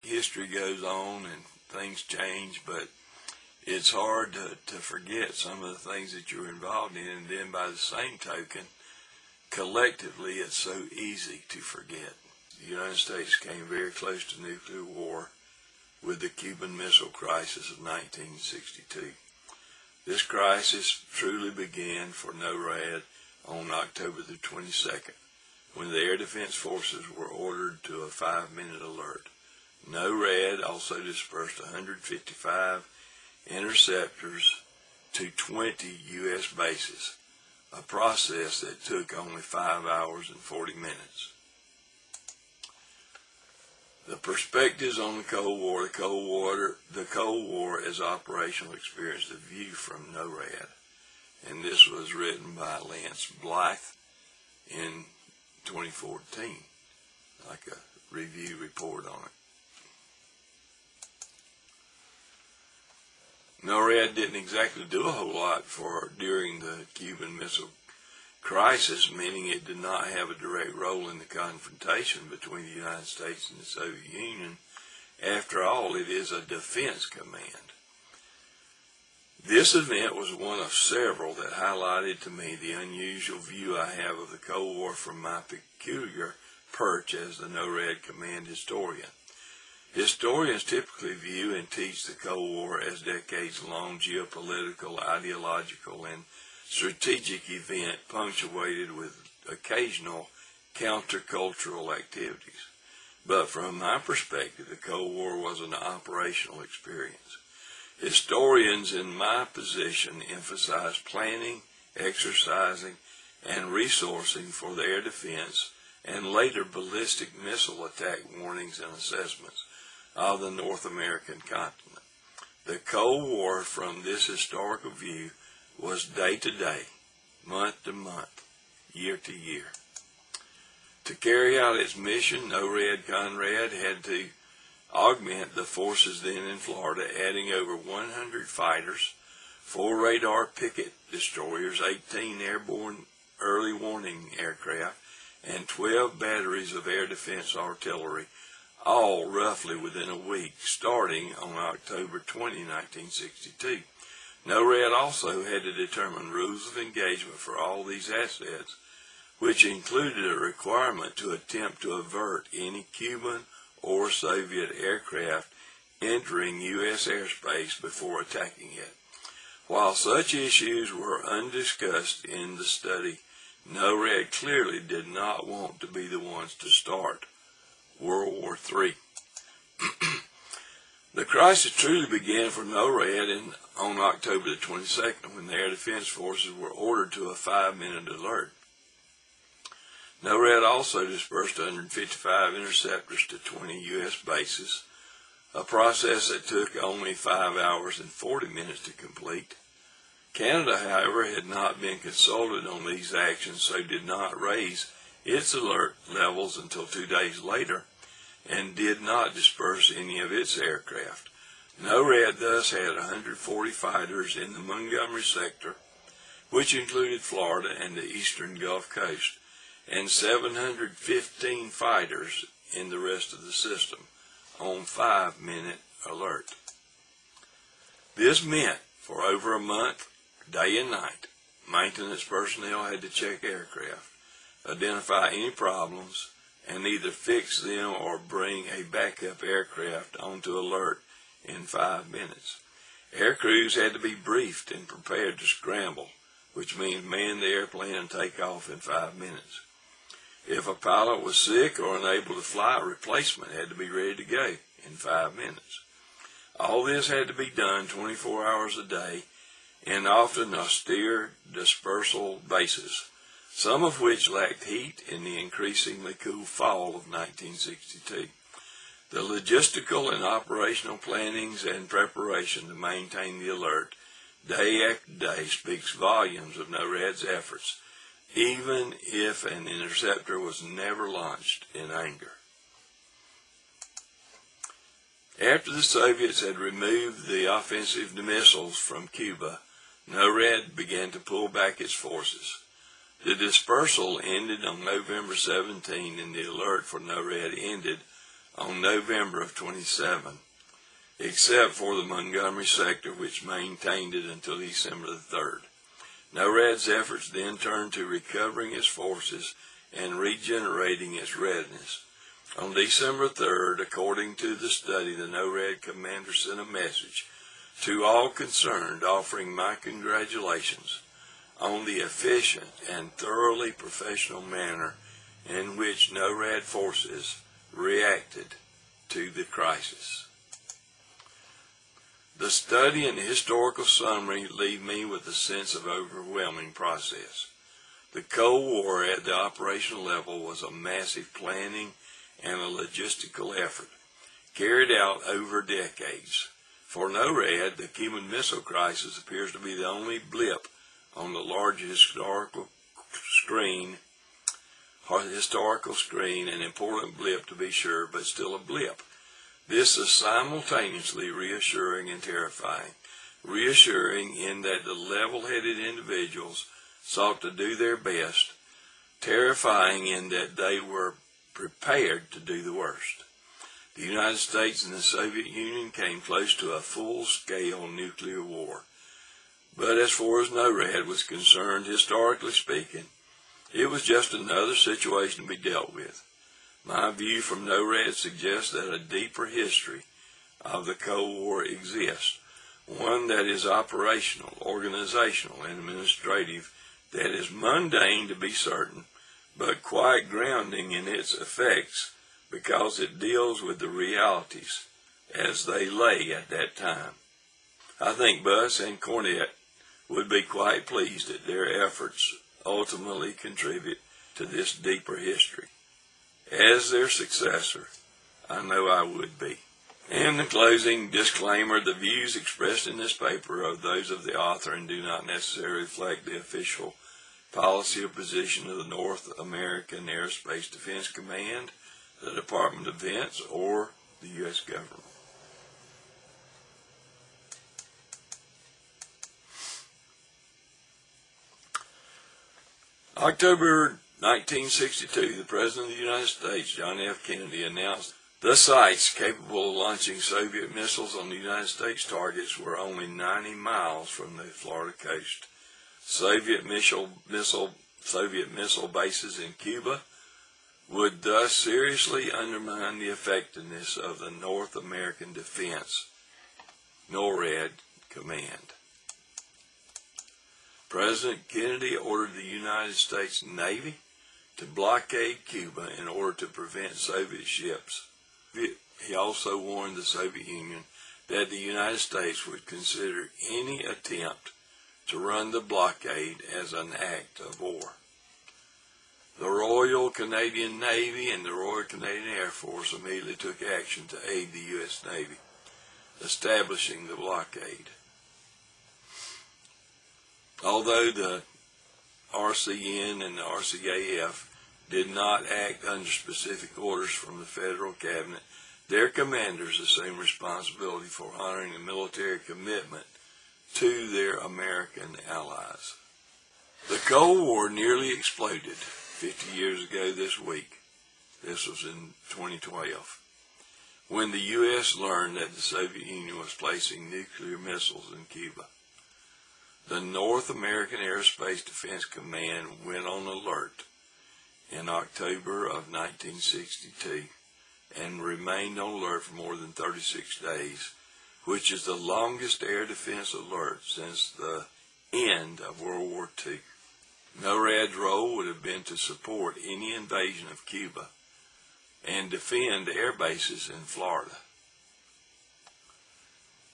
history goes on and things change, but it's hard to forget some of the things that you're involved in, and then by the same token, collectively it's so easy to forget. The United States came very close to nuclear war with the Cuban Missile Crisis of 1962. This crisis truly began for NORAD on October the 22nd, when the Air Defense Forces were ordered to a 5-minute alert. NORAD also dispersed 155 interceptors to 20 U.S. bases, a process that took only 5 hours and 40 minutes. The perspectives on the Cold War, the Cold War as operational experience, the view from NORAD, and this was written by Lance Blythe in 2014, like a review report on it. NORAD didn't exactly do a whole lot during the Cuban Missile Crisis, meaning it did not have a direct role in the confrontation between the United States and the Soviet Union. After all, it is a defense command. This event was one of several that highlighted to me the unusual view I have of the Cold War from my peculiar perch as the NORAD command historian. Historians typically view and teach the Cold War as decades-long geopolitical, ideological, and strategic event punctuated with occasional countercultural activities. But from my perspective, the Cold War was an operational experience. Historians in my position emphasize planning, exercising, and resourcing for the air defense and later ballistic missile attack warnings and assessments of the North American continent. The Cold War, from this historical view, was day to day, month to month, year to year. To carry out its mission, NORAD-CONRAD had to augment the forces then in Florida, adding over 100 fighters, 4 radar picket destroyers, 18 airborne early warning aircraft, and 12 batteries of air defense artillery, all roughly within a week, starting on October 20, 1962. NORAD also had to determine rules of engagement for all these assets, which included a requirement to attempt to avert any Cuban or Soviet aircraft entering U.S. airspace before attacking it. While such issues were undiscussed in the study, NORAD clearly did not want to be the ones to start World War III. The crisis truly began for NORAD on October the 22nd, when the Air Defense Forces were ordered to a 5-minute alert. NORAD also dispersed 155 interceptors to 20 U.S. bases, a process that took only 5 hours and 40 minutes to complete. Canada, however, had not been consulted on these actions, so did not raise its alert levels until 2 days later, and did not disperse any of its aircraft. NORAD thus had 140 fighters in the Montgomery sector, which included Florida and the eastern Gulf Coast, and 715 fighters in the rest of the system on 5-minute alert. This meant for over a month, day and night, maintenance personnel had to check aircraft, identify any problems, and either fix them or bring a backup aircraft onto alert in 5 minutes. Air crews had to be briefed and prepared to scramble, which means man the airplane and take off in 5 minutes. If a pilot was sick or unable to fly, a replacement had to be ready to go in 5 minutes. All this had to be done 24 hours a day in often austere dispersal bases, some of which lacked heat in the increasingly cool fall of 1962. The logistical and operational plannings and preparation to maintain the alert day after day speaks volumes of NORAD's efforts, even if an interceptor was never launched in anger. After the Soviets had removed the offensive missiles from Cuba, NORAD began to pull back its forces. The dispersal ended on November 17, and the alert for NORAD ended on November of 27, except for the Montgomery sector, which maintained it until December the 3rd. NORAD's efforts then turned to recovering its forces and regenerating its readiness. On December 3rd, according to the study, the NORAD commander sent a message to all concerned offering my congratulations on the efficient and thoroughly professional manner in which NORAD forces reacted to the crisis. The study and the historical summary leave me with a sense of overwhelming process. The Cold War at the operational level was a massive planning and a logistical effort, carried out over decades. For NORAD, the Cuban Missile Crisis appears to be the only blip on the larger historical screen, an important blip to be sure, but still a blip. This is simultaneously reassuring and terrifying. Reassuring in that the level-headed individuals sought to do their best, terrifying in that they were prepared to do the worst. The United States and the Soviet Union came close to a full-scale nuclear war. But as far as NORAD was concerned, historically speaking, it was just another situation to be dealt with. My view from NORAD suggests that a deeper history of the Cold War exists, one that is operational, organizational, and administrative, that is mundane to be certain, but quite grounding in its effects because it deals with the realities as they lay at that time. I think Buss and Cornette would be quite pleased that their efforts ultimately contribute to this deeper history. As their successor, I know I would be. And the closing disclaimer, the views expressed in this paper are those of the author and do not necessarily reflect the official policy or position of the North American Aerospace Defense Command, the Department of Defense, or the U.S. government. October 1962, the President of the United States, John F. Kennedy, announced the sites capable of launching Soviet missiles on the United States targets were only 90 miles from the Florida coast. Soviet missile bases in Cuba would thus seriously undermine the effectiveness of the North American Defense NORAD command. President Kennedy ordered the United States Navy to blockade Cuba in order to prevent Soviet ships. He also warned the Soviet Union that the United States would consider any attempt to run the blockade as an act of war. The Royal Canadian Navy and the Royal Canadian Air Force immediately took action to aid the U.S. Navy, establishing the blockade. Although the RCN and the RCAF did not act under specific orders from the federal cabinet, their commanders assumed responsibility for honoring the military commitment to their American allies. The Cold War nearly exploded 50 years ago this week. This was in 2012, when the U.S. learned that the Soviet Union was placing nuclear missiles in Cuba. The North American Aerospace Defense Command went on alert in October of 1962 and remained on alert for more than 36 days, which is the longest air defense alert since the end of World War II. NORAD's role would have been to support any invasion of Cuba and defend air bases in Florida.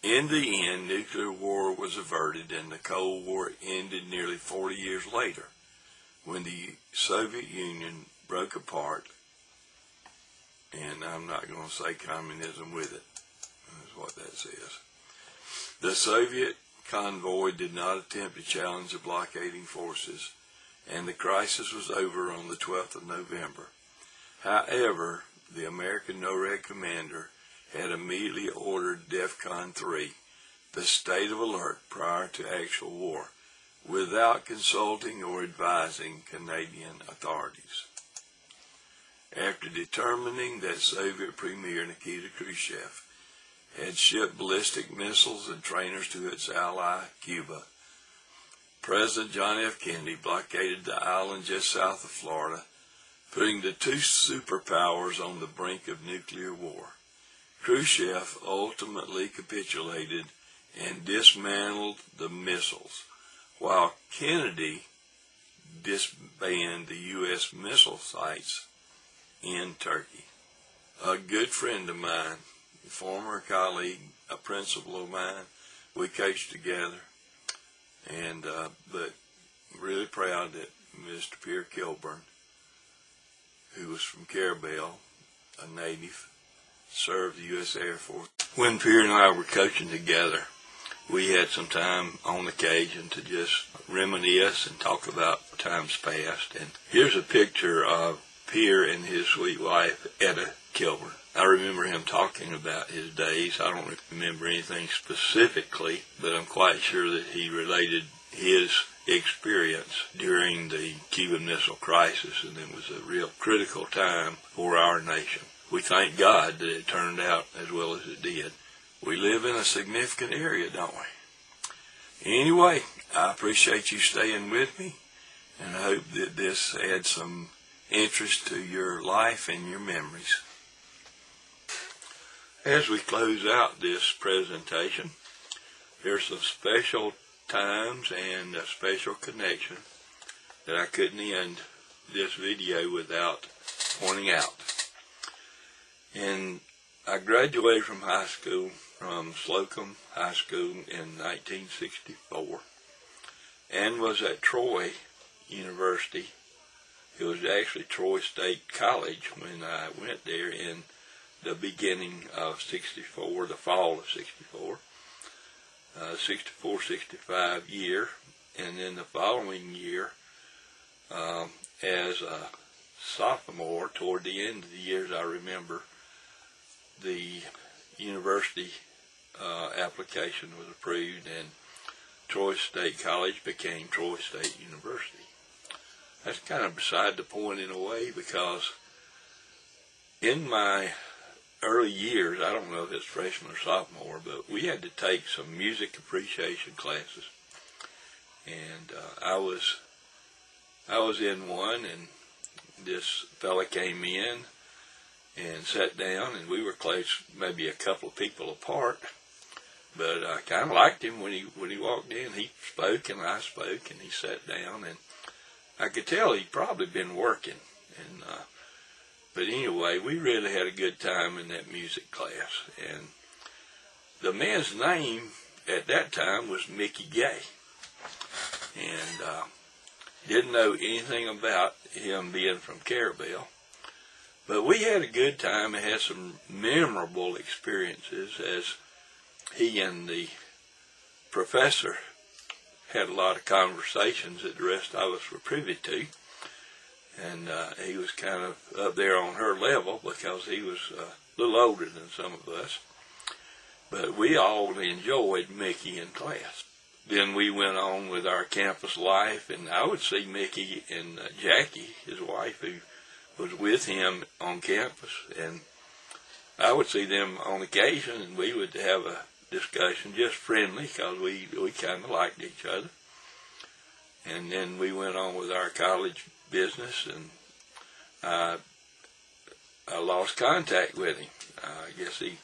In the end, nuclear war was averted and the Cold War ended nearly 40 years later when the Soviet Union broke apart, and I'm not going to say communism with it. That's what that says. The Soviet convoy did not attempt to challenge the blockading forces, and the crisis was over on the 12th of November. However, the American NORAD commander had immediately ordered DEFCON 3, the state of alert prior to actual war, without consulting or advising Canadian authorities. after determining that Soviet Premier Nikita Khrushchev had shipped ballistic missiles and trainers to its ally, Cuba. President John F. Kennedy blockaded the island just south of Florida, putting the two superpowers on the brink of nuclear war. Khrushchev ultimately capitulated and dismantled the missiles, while Kennedy disbanded the U.S. missile sites in Turkey. A good friend of mine, a former colleague, a principal of mine, we coached together, and but really proud that Mr. Pierre Kilburn, who was from Carrabelle, a native, served the U.S. Air Force. When Pierre and I were coaching together, we had some time on occasion to just reminisce and talk about times past. And here's a picture of Pierre and his sweet wife, Etta Kilburn. I remember him talking about his days. I don't remember anything specifically, but I'm quite sure that he related his experience during the Cuban Missile Crisis, and it was a real critical time for our nation. We thank God that it turned out as well as it did. We live in a significant area, don't we? Anyway, I appreciate you staying with me, and I hope that this adds some interest to your life and your memories. As we close out this presentation, there's some special times and a special connection that I couldn't end this video without pointing out. And I graduated from high school, from Slocum High School in 1964, and was at Troy University. It was actually Troy State College when I went there in the beginning of 64, the fall of 64, 64-65 year, and then the following year, as a sophomore, toward the end of the years, I remember, the university application was approved, and Troy State College became Troy State University. That's kind of beside the point in a way, because in my early years, I don't know if it's freshman or sophomore, but we had to take some music appreciation classes, and I was in one, and this fella came in and sat down, and we were close, maybe a couple of people apart, but I kind of liked him when he walked in. He spoke and I spoke, and he sat down, and I could tell he'd probably been working, and but anyway, we really had a good time in that music class. And the man's name at that time was Mickey Gay. And didn't know anything about him being from Carrabelle. But we had a good time and had some memorable experiences as he and the professor had a lot of conversations that the rest of us were privy to. And he was kind of up there on her level because he was a little older than some of us. But we all enjoyed Mickey in class. Then we went on with our campus life, and I would see Mickey and Jackie, his wife, who was with him on campus, and I would see them on occasion, and we would have a discussion, just friendly, because we kind of liked each other. And then we went on with our college business, and I lost contact with him. I guess he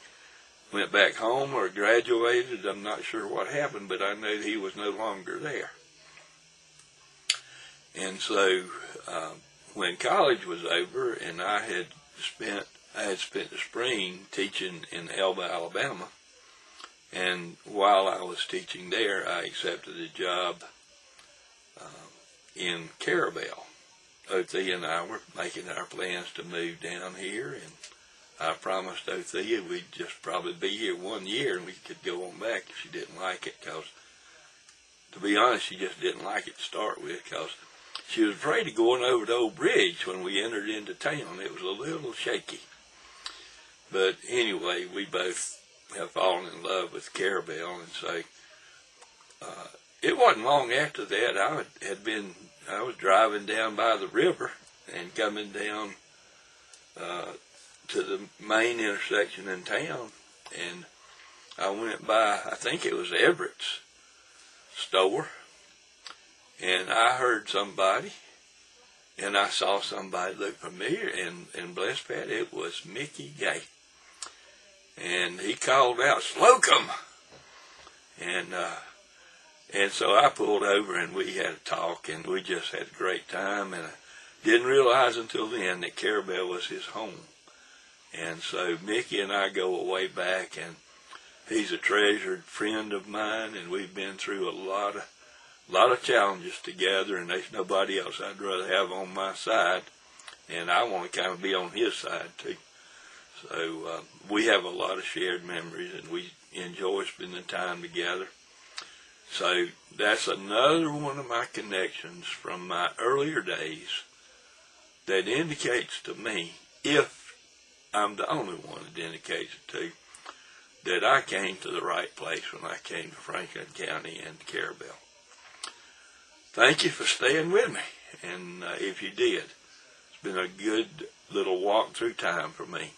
went back home or graduated. I'm not sure what happened, but I know he was no longer there. And so when college was over, and I had spent the spring teaching in Elba, Alabama, and while I was teaching there, I accepted a job in Carrabelle. Othea and I were making our plans to move down here, and I promised Othea we'd just probably be here 1 year and we could go on back if she didn't like it, because, to be honest, she just didn't like it to start with, because she was afraid of going over the old bridge when we entered into town. It was a little shaky. But anyway, we both have fallen in love with Carrabelle, and so it wasn't long after that I was driving down by the river and coming down to the main intersection in town, and I went by, I think it was Everett's store, and I heard somebody, and I saw somebody look familiar, and bless Pat, it was Mickey Gay. And he called out, "Slocum!" And so I pulled over, and we had a talk, and we just had a great time, and I didn't realize until then that Carrabelle was his home. And so Mickey and I go way back, and he's a treasured friend of mine, and we've been through a lot of challenges together, and there's nobody else I'd rather have on my side, and I want to kind of be on his side too. So we have a lot of shared memories, and we enjoy spending time together. So that's another one of my connections from my earlier days that indicates to me, if I'm the only one that indicates it to, that I came to the right place when I came to Franklin County and Carrabelle. Thank you for staying with me, and if you did, it's been a good little walk through time for me.